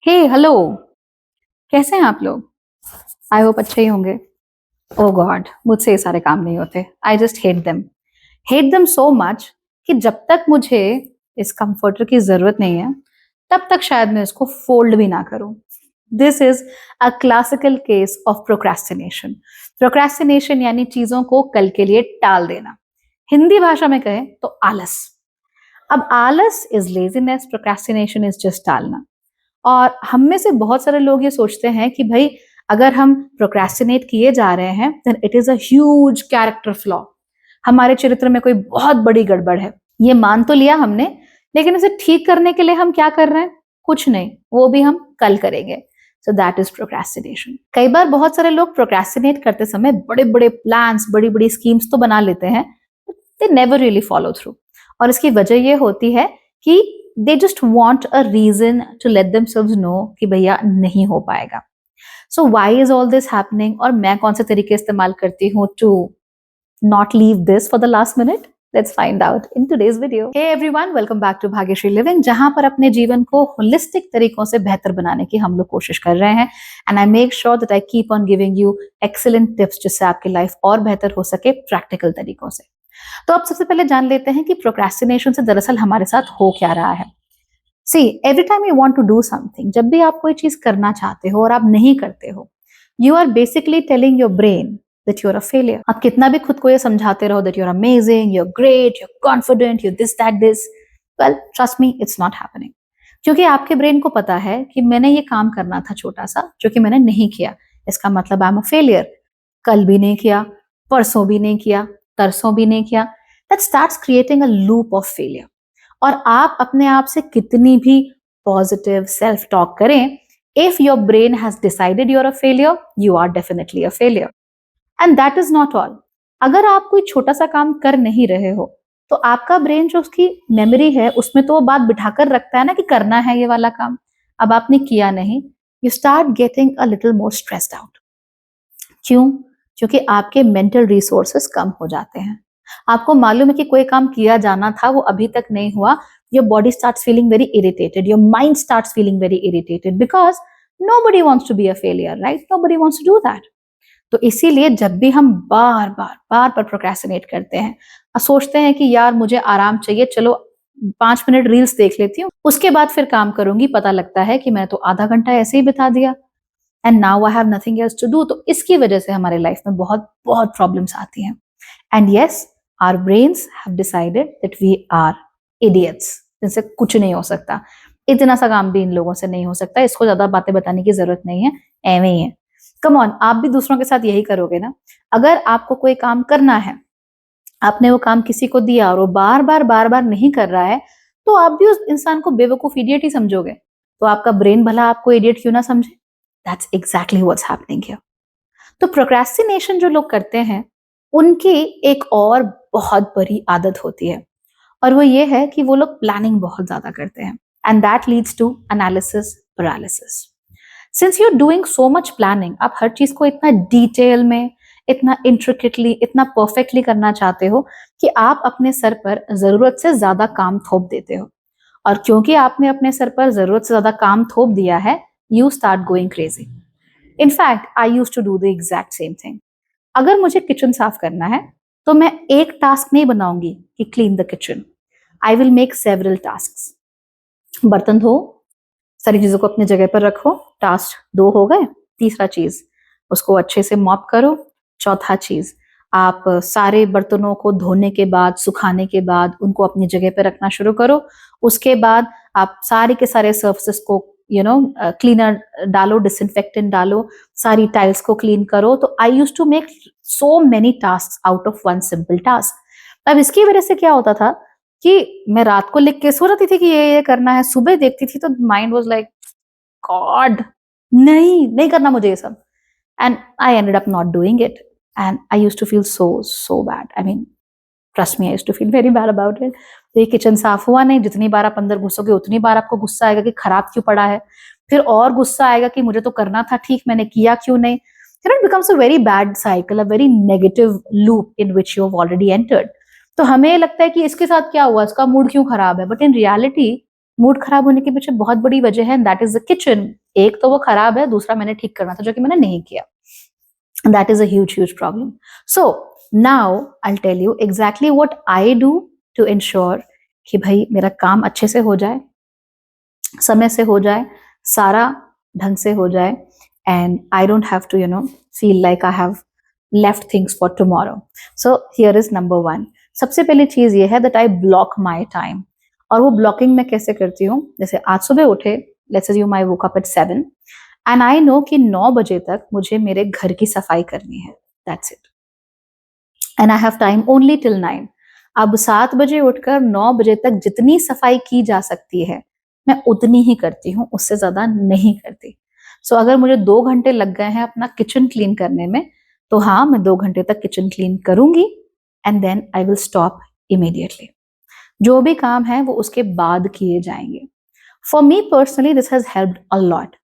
हे hello. कैसे हैं आप लोग? आई होप अच्छे ही होंगे। ओ गॉड, मुझसे ये सारे काम नहीं होते। I just hate them so much कि जब तक मुझे इस कंफर्टर की जरूरत नहीं है तब तक शायद मैं इसको फोल्ड भी ना करूं। This is a classical case of procrastination. Procrastination यानी चीजों को कल के लिए टाल देना। हिंदी भाषा में कहें तो आलस। अब आलस is laziness, procrastination is just टालना। और हम में से बहुत सारे लोग ये सोचते हैं कि भाई अगर हम प्रोक्रेस्टिनेट किए जा रहे हैं then it is a huge character flaw. हमारे चरित्र में कोई बहुत बड़ी गड़बड़ है, ये मान तो लिया हमने, लेकिन इसे ठीक करने के लिए हम क्या कर रहे हैं? कुछ नहीं, वो भी हम कल करेंगे। So that is procrastination. कई बार बहुत सारे लोग प्रोक्रेस्टिनेट करते समय बड़े बड़े प्लान्स, बड़ी बड़ी स्कीम्स तो बना लेते हैं, they never really follow through. और इसकी वजह ये होती है कि they just want a reason to let themselves know कि भैया नहीं हो पाएगा। So why is all this happening? और मैं कौन से तरीके इस्तेमाल करती हूँ to not leave this for the last minute? Let's find out in today's video. Hey everyone, welcome back to Bhagyashree living, जहां पर अपने जीवन को होलिस्टिक तरीकों से बेहतर बनाने की हम लोग कोशिश कर रहे हैं। And I make sure that I keep on giving you excellent tips जिससे आपकी लाइफ और बेहतर हो सके प्रैक्टिकल तरीकों से। तो अब सबसे पहले जान लेते हैं कि प्रोक्रेस्टिनेशन से दरअसल हमारे साथ हो क्या रहा है। See every time you want to do something, जब भी आप कोई चीज करना चाहते हो और आप नहीं करते हो, you are basically telling your brain that you are a failure. आप कितना भी खुद को ये समझाते रहो that you are amazing, you are great, you are confident, you this that this, well trust me it's not happening. क्योंकि आपके ब्रेन को पता है कि मैंने ये काम करना था छोटा सा जो कि मैंने नहीं किया, इसका मतलब आई एम अ फेलियर। कल भी नहीं किया, परसों भी नहीं किया, तरसों भी नहीं किया। That starts creating a loop of failure. और आप अपने आप से कितनी भी पॉजिटिव सेल्फ टॉक करें, if your brain has decided you are a failure, you are definitely a failure. And that is not all. अगर आप कोई छोटा सा काम कर नहीं रहे हो तो आपका ब्रेन जो उसकी मेमोरी है उसमें तो वो बात बिठाकर रखता है ना कि करना है ये वाला काम। अब आपने किया नहीं, you start getting a little more stressed out. क्यों? क्योंकि आपके मेंटल रिसोर्सेस कम हो जाते हैं। आपको मालूम है कि कोई काम किया जाना था, वो अभी तक नहीं हुआ। Your body starts feeling very irritated, your mind starts feeling very irritated because nobody wants to be a failure, right? Nobody wants to do that. तो इसीलिए जब भी हम बार बार प्रोक्रेस्टिनेट करते हैं और सोचते हैं कि यार मुझे आराम चाहिए, चलो 5 मिनट रील्स देख लेती हूँ, उसके बाद फिर काम करूंगी, पता लगता है कि मैं तो आधा घंटा ऐसे ही बिता दिया and now I have nothing else to do. तो इसकी वजह से हमारे लाइफ में बहुत बहुत प्रॉब्लम्स आती हैं। And yes, our brains have decided that we are idiots, जिनसे कुछ नहीं हो सकता। इतना सा काम भी इन लोगों से नहीं हो सकता, इसको ज्यादा बातें बताने की जरूरत नहीं है, एवं ही है। कम ऑन, आप भी दूसरों के साथ यही करोगे ना? अगर आपको कोई काम करना है, आपने वो काम किसी को दिया और वो बार बार नहीं कर रहा है, तो आप भी उस इंसान को बेवकूफ इडियट ही समझोगे। तो आपका ब्रेन भला आपको इडियट क्यों ना समझे? That's exactly what's happening here. तो प्रोक्रेस्टिनेशन जो लोग करते हैं उनकी एक और बहुत बड़ी आदत होती है, और वो ये है कि वो लोग प्लानिंग बहुत ज्यादा करते हैं and that leads to analysis paralysis. Since you are doing so much planning, आप हर चीज को इतना डिटेल में, इतना इंट्रिकेटली, इतना परफेक्टली करना चाहते हो कि आप अपने सर पर जरूरत से ज्यादा काम थोप देते हो। और क्योंकि आपने अपने सर पर जरूरत से ज्यादा काम थोप दिया है, you start going crazy. In fact I use to do the exact same thing. अगर मुझे किचन साफ करना है तो मैं एक टास्क नहीं बनाऊंगी कि clean the kitchen, I will make several task. बर्तन धो, सारी चीजों को अपनी जगह पर रखो, टास्क 2 हो गए। तीसरा चीज, उसको अच्छे से मॉप करो। चौथा चीज, आप सारे बर्तनों को धोने के बाद, सुखाने के बाद उनको अपनी जगह पर रखना शुरू करो। उसके बाद आप सारे के सारे सर्फेसेस को क्लीनर डालो, डिसइंफेक्टेंट डालो, सारी टाइल्स को क्लीन करो। तो I use to make so many task out of one simple task. अब इसकी वजह से क्या होता था कि मैं रात को लिख के सो जाती थी कि ये करना है, सुबह देखती थी तो माइंड वाज लाइक गॉड, नहीं नहीं करना मुझे ये सब, and I ended up not doing it and I use to feel so bad. I mean trust me, I used to feel very bad about it. तो ये किचन साफ हुआ नहीं, जितनी बार आप अंदर घुसोगे उतनी बार आपको गुस्सा आएगा कि खराब क्यों पड़ा है, फिर और गुस्सा आएगा कि मुझे तो करना था ठीक, मैंने किया क्यों नहीं। It becomes a very bad cycle, a very negative loop in which you have already entered. तो हमें लगता है कि इसके साथ क्या हुआ, इसका मूड क्यों खराब है, बट इन रियलिटी मूड खराब होने के पीछे बहुत बड़ी वजह है, दैट इज द किचन। एक तो वो खराब है, दूसरा मैंने ठीक करना था जो कि मैंने नहीं किया। That is a huge problem. So now I will tell you exactly what I do to ensure कि भाई मेरा काम अच्छे से हो जाए, समय से हो जाए, सारा ढंग से हो जाए, and I don't have to feel like I have left things for tomorrow. So here is number 1। सबसे पहली चीज ये है that I block my time. और वो ब्लॉकिंग मैं कैसे करती हूँ, जैसे आज सुबह उठे, let's assume I woke up at 7 and I know कि 9 बजे तक मुझे मेरे घर की सफाई करनी है, that's it, and I have time only till 9। अब 7 बजे उठकर 9 बजे तक जितनी सफाई की जा सकती है मैं उतनी ही करती हूँ, उससे ज्यादा नहीं करती। सो अगर मुझे 2 घंटे लग गए हैं अपना किचन क्लीन करने में, तो हाँ, मैं 2 घंटे तक किचन क्लीन करूंगी and then I will stop immediately. जो भी काम है वो उसके बाद किए जाएंगे। For me personally this has helped a lot,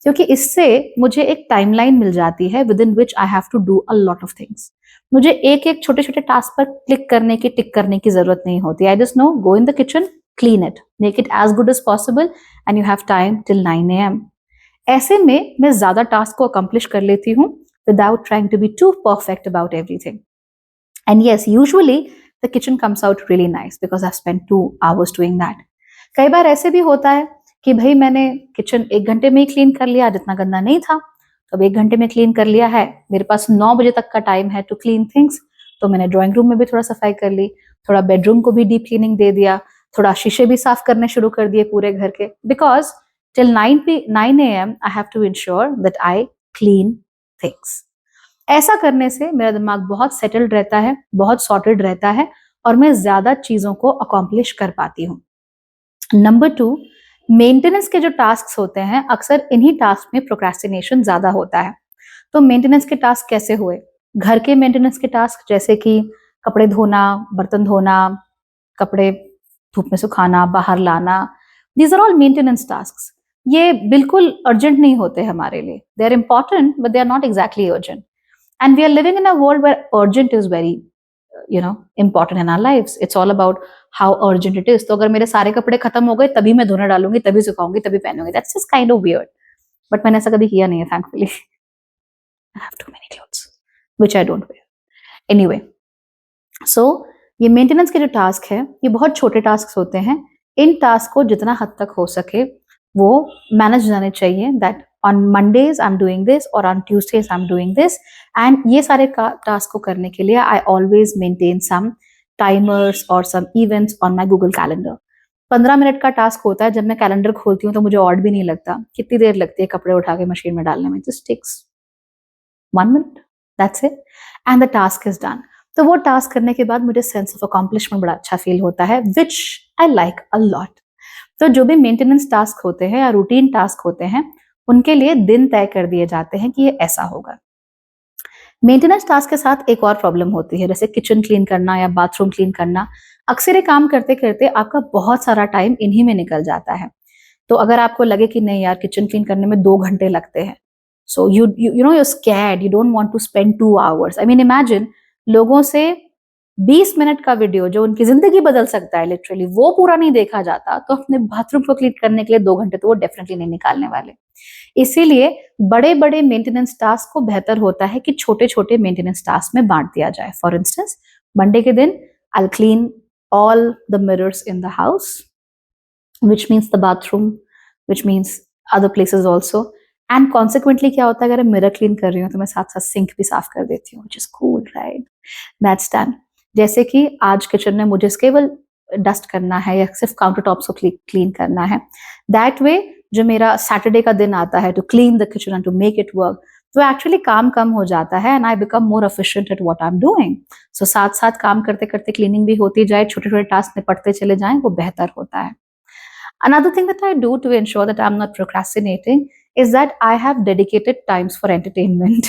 क्योंकि इससे मुझे एक टाइमलाइन मिल जाती है within which I have to do a lot of things. मुझे एक एक छोटे छोटे टास्क पर क्लिक करने की, टिक करने की जरूरत नहीं होती। I just know, go in the kitchen, clean it, make it as good as possible and you have time till 9 AM। ऐसे में मैं ज्यादा टास्क को अकम्प्लिश कर लेती हूँ without trying to be too perfect about everything. And yes, usually the kitchen comes out really nice because I spend 2 hours doing that. कई बार ऐसे भी होता है कि भाई मैंने किचन 1 घंटे में ही क्लीन कर लिया, जितना गंदा नहीं था, तो अब 1 घंटे में क्लीन कर लिया है, मेरे पास 9 बजे तक का टाइम है टू क्लीन थिंग्स, तो मैंने ड्राइंग रूम में भी थोड़ा सफाई कर ली, थोड़ा बेडरूम को भी डीप क्लीनिंग दे दिया, थोड़ा शीशे भी साफ करने शुरू कर दिए पूरे घर के, because till 9 AM I have to ensure that I clean things. ऐसा करने से मेरा दिमाग बहुत सेटल्ड रहता है, बहुत सॉर्टेड रहता है, और मैं ज्यादा चीजों को अकॉम्प्लिश कर पाती हूँ। नंबर 2, मेंटेनेंस के जो टास्क होते हैं, अक्सर इन्हीं टास्क में प्रोक्रेस्टिनेशन ज्यादा होता है। तो मेंटेनेंस के टास्क कैसे हुए? घर के मेंटेनेंस के टास्क जैसे कि कपड़े धोना, बर्तन धोना, कपड़े धूप में सुखाना, बाहर लाना, these are all maintenance task. ये बिल्कुल अर्जेंट नहीं होते हमारे लिए, they are important but they are not exactly urgent. And we are living in a world where urgent is very important in our lives. It's all about how urgent it is. तो अगर मेरे सारे कपड़े खत्म हो गए तभी मैं धोने डालूंगी, तभी सुखाऊंगी, तभी पहनूंगी, that's just kind of weird. But मैंने ऐसा कभी किया नहीं है, thankfully. I have too many clothes which I don't wear anyway. So ये मेंटेनेंस के जो टास्क है, ये बहुत छोटे टास्क होते हैं। इन टास्क को जितना हद तक हो सके वो मैनेज जाने चाहिए, that on Mondays I'm doing this or on Tuesdays I'm doing this, and ये सारे टास्क को करने के लिए I always maintain some timers or some events on my Google Calendar। 15 minute का टास्क होता है, जब मैं कैलेंडर खोलती हूँ तो मुझे ऑड भी नहीं लगता कितनी देर लगती है कपड़े उठा के मशीन में डालने में, just takes 1 minute, that's it, and the task is done। तो वो टास्क करने के बाद मुझे सेंस ऑफ अकॉम्प्लिशमेंट बड़ा अच्छा फील होता है, which I like a lot। तो जो भी मेंटेनेंस टास्क होते हैं या रूटीन टास्क होते हैं, उनके लिए दिन तय कर दिए जाते हैं कि ये ऐसा होगा। मेंटेनेंस टास्क के साथ एक और प्रॉब्लम होती है, जैसे किचन क्लीन करना या बाथरूम क्लीन करना। अक्सर ये काम करते करते आपका बहुत सारा टाइम इन्हीं में निकल जाता है। तो अगर आपको लगे कि नहीं यार, किचन क्लीन करने में 2 घंटे लगते हैं, सो you're scared, you don't want to spend 2 hours। I mean imagine, लोगों से 20 मिनट का वीडियो जो उनकी जिंदगी बदल सकता है लिटरली, वो पूरा नहीं देखा जाता, तो अपने बाथरूम को क्लीन करने के लिए 2 घंटे तो वो डेफिनेटली नहीं निकालने वाले। इसीलिए बड़े बड़े मेंटेनेंस टास्क को बेहतर होता है कि छोटे छोटे मेंटेनेंस टास्क में बांट दिया जाए। फॉर इंस्टेंस, मंडे के दिन I will clean all the mirrors in the house, which means the bathroom, which means other places also, and consequently क्या होता है, अगर मैं मिरर क्लीन कर रही हूँ तो मैं साथ साथ सिंक भी साफ कर देती हूँ, which is cool, right? That's done। जैसे कि आज किचन में मुझे केवल डस्ट करना है या सिर्फ काउंटर टॉप्स को क्लीन करना है, दैट वे जो मेरा सैटरडे का दिन आता है to clean the kitchen and to make it work, तो एक्चुअली काम कम हो जाता है and I become more efficient at what I am doing. So साथ साथ काम करते करते क्लीनिंग भी होती जाए, छोटे छोटे टास्क निपटते चले जाएं, वो बेहतर होता है। Another thing that I do to ensure that I'm not procrastinating is that I have dedicated times for entertainment।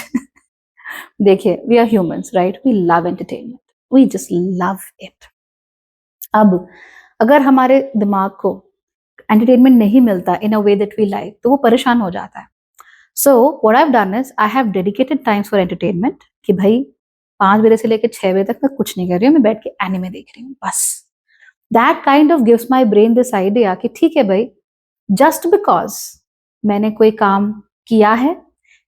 देखिए, we are humans, right? We love entertainment. We just love it। अब अगर हमारे दिमाग को एंटरटेनमेंट नहीं मिलता in a way that we like, तो वो परेशान हो जाता है। So what I've done is I have dedicated times for entertainment कि भाई 5 बजे से लेकर 6 बजे तक मैं कुछ नहीं कर रही हूँ, मैं बैठ के एनिमे देख रही हूँ बस। That kind of gives my brain this idea कि ठीक है भाई, जस्ट बिकॉज मैंने कोई काम किया है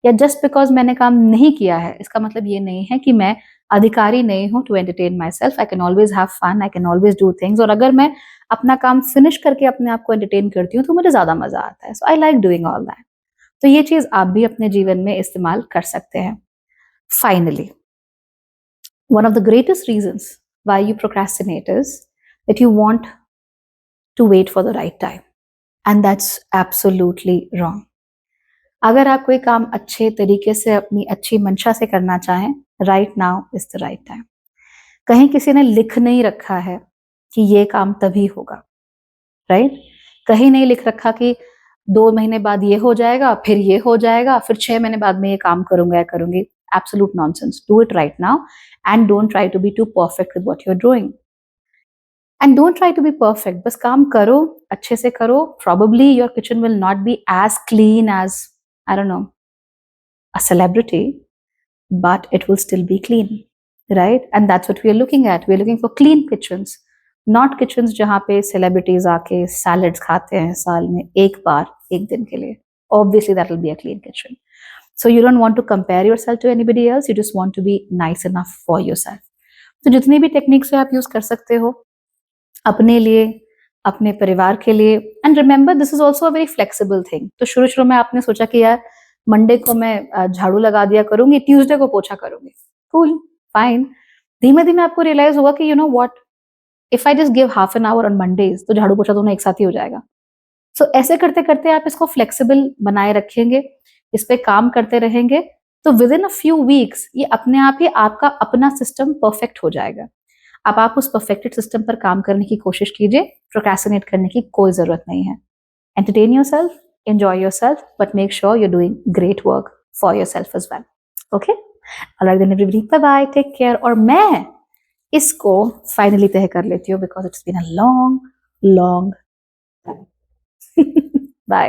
या जस्ट बिकॉज मैंने काम नहीं किया है, इसका मतलब ये नहीं है कि मैं अधिकारी नहीं हूं to entertain my self. I can always have fun, I can always do things. और अगर मैं अपना काम फिनिश करके अपने आप को एंटरटेन करती हूँ तो मुझे ज्यादा मजा आता है. So I like doing all that. तो ये चीज आप भी अपने जीवन में इस्तेमाल कर सकते हैं. Finally, one of the greatest reasons why you procrastinate is that you want to wait for the right time. And that's absolutely wrong. अगर आप कोई काम अच्छे तरीके से अपनी अच्छी मंशा से करना चाहें, right now is the right time. कहीं किसी ने लिख नहीं रखा है कि ये काम तभी होगा, राइट? कहीं नहीं लिख रखा कि 2 महीने बाद ये हो जाएगा, फिर ये हो जाएगा, फिर 6 महीने बाद में ये काम करूंगा या करूंगी. Absolute nonsense. Do it right now and don't try to be too perfect with what you're doing. And don't try to be perfect. बस काम करो, अच्छे से करो. Probably your kitchen will not be as clean as, I don't know, a celebrity, but it will still be clean, right? And that's what we are looking at. We are looking for clean kitchens, not kitchens जहाँ पे celebrities आके salads खाते हैं साल में एक बार, एक दिन के लिए. Obviously, that will be a clean kitchen. So you don't want to compare yourself to anybody else. You just want to be nice enough for yourself. तो जितनी भी टेक्निक्स आप यूज कर सकते हो अपने लिए, अपने परिवार के लिए. And remember, this is also a very flexible thing. तो शुरू शुरू में आपने सोचा कि यार मंडे को मैं झाड़ू लगा दिया करूंगी, ट्यूसडे को पोछा करूंगी. Cool, fine. धीमे धीमे आपको रियलाइज होगा कि you know what, if I just give half an hour on Mondays तो झाड़ू पोछा दोनों एक साथ ही हो जाएगा. सो ऐसे करते करते आप इसको फ्लेक्सिबल बनाए रखेंगे, इस पे काम करते रहेंगे, तो with in a few weeks ये अपने आप ही आपका अपना सिस्टम परफेक्ट हो जाएगा. अब आप उस परफेक्टेड सिस्टम पर काम करने की कोशिश कीजिए. प्रोक्रेस्टिनेट करने की कोई जरूरत नहीं है. Entertain yourself, enjoy yourself, but make sure you are doing great work for yourself as well. Okay, alright then everybody, bye bye, take care. और मैं इसको फाइनली तय कर लेती हूँ because it's been a long long. Bye.